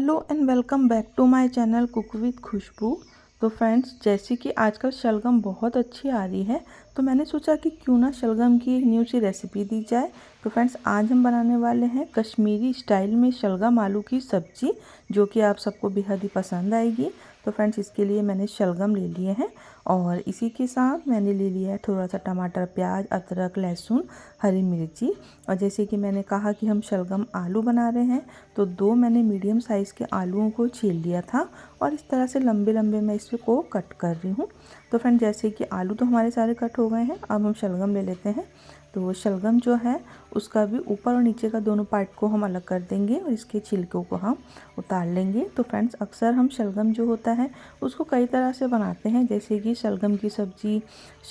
Hello and welcome back to my channel cook with Khushboo. तो friends, जैसे कि आजकल शलगम बहुत अच्छी आ रही है, तो मैंने सोचा कि क्यों ना शलगम की एक न्यू सी रेसिपी दी जाए। तो फ्रेंड्स, आज हम बनाने वाले हैं कश्मीरी स्टाइल में शलगम आलू की सब्ज़ी, जो कि आप सबको बेहद ही पसंद आएगी। तो फ्रेंड्स, इसके लिए मैंने शलगम ले लिए हैं और इसी के साथ मैंने ले लिया है थोड़ा सा टमाटर, प्याज, अदरक, लहसुन, हरी मिर्ची। और जैसे कि मैंने कहा कि हम शलगम आलू बना रहे हैं, तो 2 मैंने मीडियम साइज़ के आलूओं को छील लिया था और इस तरह से लंबे लंबे मैं इसको कट कर रही हूँ। तो फ्रेंड, जैसे कि आलू तो हमारे सारे कट हो गए हैं, अब हम शलगम ले लेते हैं। तो शलगम जो है उसका भी ऊपर और नीचे का दोनों पार्ट को हम अलग कर देंगे और इसके छिलकों को हम उतार लेंगे। तो फ्रेंड्स, अक्सर हम शलगम जो होता है उसको कई तरह से बनाते हैं, जैसे कि शलगम की सब्ज़ी,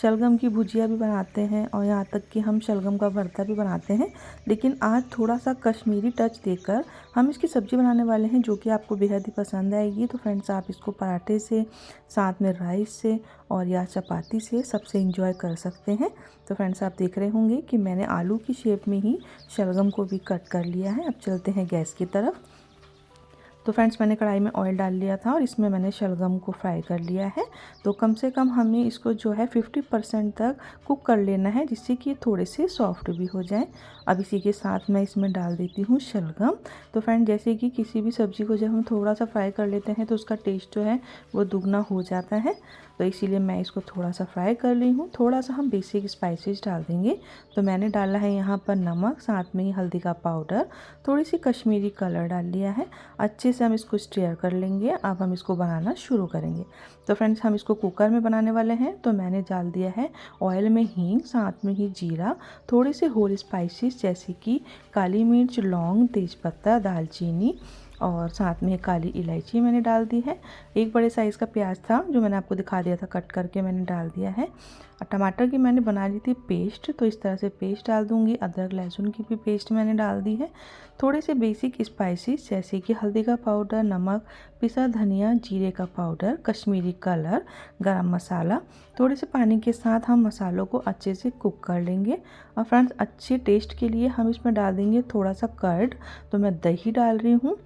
शलगम की भुजिया भी बनाते हैं और यहाँ तक कि हम शलगम का भरता भी बनाते हैं। लेकिन आज थोड़ा सा कश्मीरी टच देकर हम इसकी सब्ज़ी बनाने वाले हैं, जो कि आपको बेहद ही पसंद आएगी। तो फ्रेंड्स, आप इसको पराठे से, साथ में राइस से और या चपाती से सबसे इंजॉय कर सकते हैं। तो फ्रेंड्स, आप देख रहे होंगे कि मैंने आलू की शेप में ही शलगम को भी कट कर लिया है। अब चलते हैं गैस की तरफ। तो फ्रेंड्स, मैंने कढ़ाई में ऑयल डाल लिया था और इसमें मैंने शलगम को फ्राई कर लिया है। तो कम से कम हमें इसको जो है 50% तक कुक कर लेना है, जिससे कि थोड़े से सॉफ्ट भी हो जाए। अब इसी के साथ मैं इसमें डाल देती हूँ शलगम। तो फ्रेंड, जैसे कि किसी भी सब्ज़ी को जब हम थोड़ा सा फ्राई कर लेते हैं तो उसका टेस्ट जो है वो दुगना हो जाता है। तो इसीलिए मैं इसको थोड़ा सा फ्राई कर ली हूँ। थोड़ा सा हम बेसिक स्पाइसेस डाल देंगे। तो मैंने डाला है यहाँ पर नमक, साथ में ही हल्दी का पाउडर, थोड़ी सी कश्मीरी कलर डाल लिया है। अच्छे से हम इसको स्टीयर कर लेंगे। अब हम इसको बनाना शुरू करेंगे। तो फ्रेंड्स, हम इसको कुकर में बनाने वाले हैं। तो मैंने डाल दिया है ऑयल में हींग, साथ में ही जीरा, थोड़े से होल स्पाइसेस जैसे कि काली मिर्च, लौंग, तेज़पत्ता, दालचीनी और साथ में काली इलायची मैंने डाल दी है। एक बड़े साइज़ का प्याज था जो मैंने आपको दिखा दिया था, कट करके मैंने डाल दिया है। और टमाटर की मैंने बना ली थी पेस्ट, तो इस तरह से पेस्ट डाल दूंगी। अदरक लहसुन की भी पेस्ट मैंने डाल दी है। थोड़े से बेसिक स्पाइसेस जैसे कि हल्दी का पाउडर, नमक, पिसा धनिया, जीरे का पाउडर, कश्मीरी कलर, गरम मसाला। थोड़े से पानी के साथ हम मसालों को अच्छे से कुक कर लेंगे। और फ्रेंड्स, अच्छे टेस्ट के लिए हम इसमें डाल देंगे थोड़ा सा कर्ड। तो मैं दही डाल रही हूँ।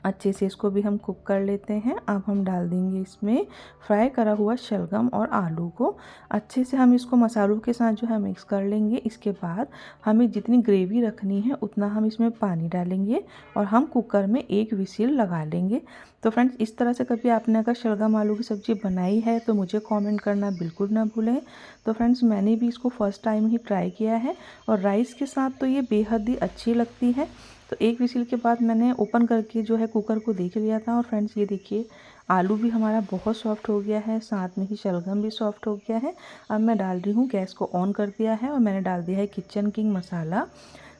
अच्छे से इसको भी हम कुक कर लेते हैं। अब हम डाल देंगे इसमें फ्राई करा हुआ शलगम और आलू को। अच्छे से हम इसको मसालों के साथ जो है मिक्स कर लेंगे। इसके बाद हमें जितनी ग्रेवी रखनी है उतना हम इसमें पानी डालेंगे और हम कुकर में एक विसिल लगा लेंगे। तो फ्रेंड्स, इस तरह से कभी आपने अगर शलगम आलू की सब्ज़ी बनाई है तो मुझे कमेंट करना बिल्कुल ना भूलें। तो फ्रेंड्स, मैंने भी इसको फर्स्ट टाइम ही ट्राई किया है और राइस के साथ तो ये बेहद ही अच्छी लगती है। तो एक विसिल के बाद मैंने ओपन करके जो है कुकर को देख लिया था और फ्रेंड्स, ये देखिए आलू भी हमारा बहुत सॉफ्ट हो गया है, साथ में ही शलगम भी सॉफ्ट हो गया है। अब मैं डाल रही हूँ, गैस को ऑन कर दिया है और मैंने डाल दिया है किचन किंग मसाला।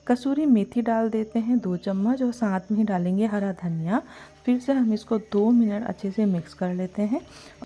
कसूरी मेथी डाल देते हैं 2 चम्मच और साथ में ही डालेंगे हरा धनिया। फिर से हम इसको 2 मिनट अच्छे से मिक्स कर लेते हैं।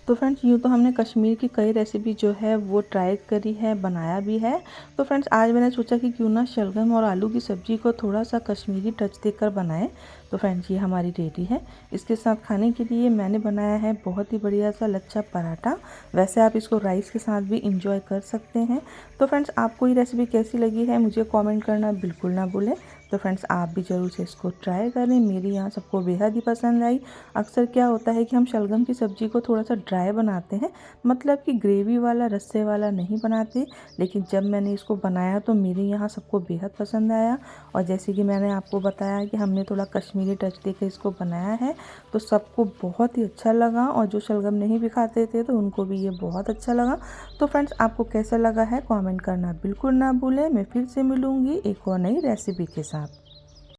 तो फ्रेंड्स, यूँ तो हमने कश्मीर की कई रेसिपी जो है वो ट्राई करी है, बनाया भी है। तो फ्रेंड्स, आज मैंने सोचा कि क्यों ना शलगम और आलू की सब्ज़ी को थोड़ा सा कश्मीरी टच देकर बनाएं। तो फ्रेंड्स, ये हमारी रेडी है। इसके साथ खाने के लिए मैंने बनाया है बहुत ही बढ़िया सा लच्छा पराठा। वैसे आप इसको राइस के साथ भी इंजॉय कर सकते हैं। तो फ्रेंड्स, आपको ये रेसिपी कैसी लगी है मुझे कमेंट करना बिल्कुल ना भूलें। तो फ्रेंड्स, आप भी ज़रूर से इसको ट्राई करें। मेरी यहाँ सबको बेहद ही पसंद आई। अक्सर क्या होता है कि हम शलगम की सब्ज़ी को थोड़ा सा ड्राई बनाते हैं, मतलब कि ग्रेवी वाला, रस्से वाला नहीं बनाते। लेकिन जब मैंने इसको बनाया तो मेरे यहाँ सबको बेहद पसंद आया। और जैसे कि मैंने आपको बताया कि हमने थोड़ा कश्मीरी टच देकर इसको बनाया है, तो सबको बहुत ही अच्छा लगा। और जो शलगम नहीं भी खाते थे तो उनको भी ये बहुत अच्छा लगा। तो फ्रेंड्स, आपको कैसा लगा है कमेंट करना बिल्कुल ना भूलें। मैं फिर से मिलूँगी एक और नई रेसिपी के साथ।